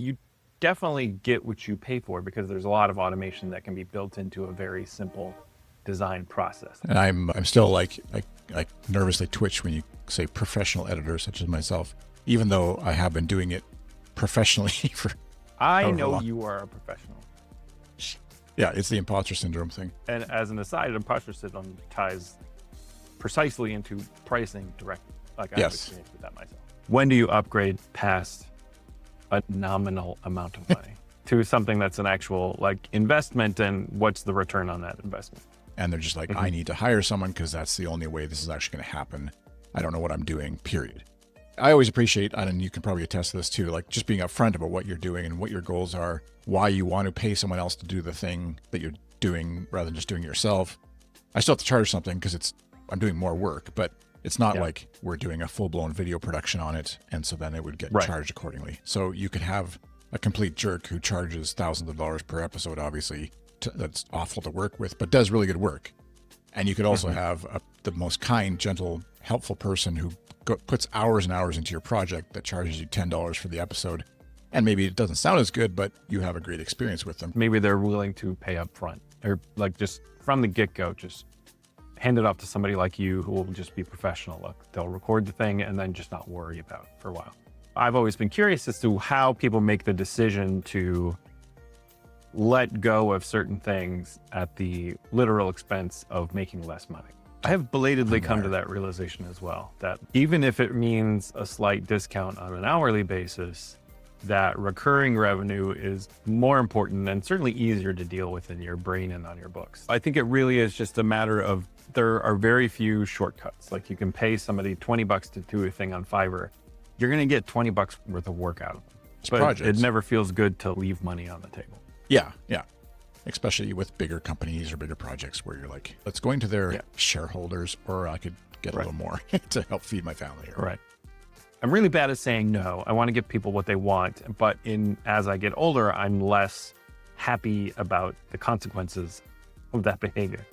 You definitely get what you pay for because there's a lot of automation that can be built into a very simple design process. And I'm still like, I nervously twitch when you say professional editors such as myself, even though I have been doing it professionally for I know long. you are a professional. Yeah, it's the imposter syndrome thing. And as an aside, imposter syndrome ties precisely into pricing directly. Like I have experience with that myself. When do you upgrade past a nominal amount of money to something that's an actual like investment, and what's the return on that investment? And they're just like, I need to hire someone because that's the only way this is actually going to happen. I don't know what I'm doing, period. I always appreciate, and you can probably attest to this too, like just being upfront about what you're doing and what your goals are, why you want to pay someone else to do the thing that you're doing rather than just doing it yourself. I still have to charge something because I'm doing more work, but it's not like we're doing a full-blown video production on it, and so then it would get charged accordingly. So you could have a complete jerk who charges thousands of dollars per episode, obviously, that's awful to work with, but does really good work. And you could also have the most kind, gentle, helpful person who puts hours and hours into your project that charges you $10 for the episode. And maybe it doesn't sound as good, but you have a great experience with them. Maybe they're willing to pay up front, or like just from the get-go, just hand it off to somebody like you who will just be professional. Look, they'll record the thing and then just not worry about it for a while. I've always been curious as to how people make the decision to let go of certain things at the literal expense of making less money. I have belatedly come to that realization as well, that even if it means a slight discount on an hourly basis, that recurring revenue is more important and certainly easier to deal with in your brain and on your books. I think it really is just a matter of, there are very few shortcuts. Like you can pay somebody 20 bucks to do a thing on Fiverr. You're going to get 20 bucks worth of work out of them. But it never feels good to leave money on the table. Yeah, yeah. Especially with bigger companies or bigger projects where you're like, let's go into their shareholders, or I could get a little more to help feed my family here. Right. I'm really bad at saying no. I want to give people what they want, but as I get older, I'm less happy about the consequences of that behavior.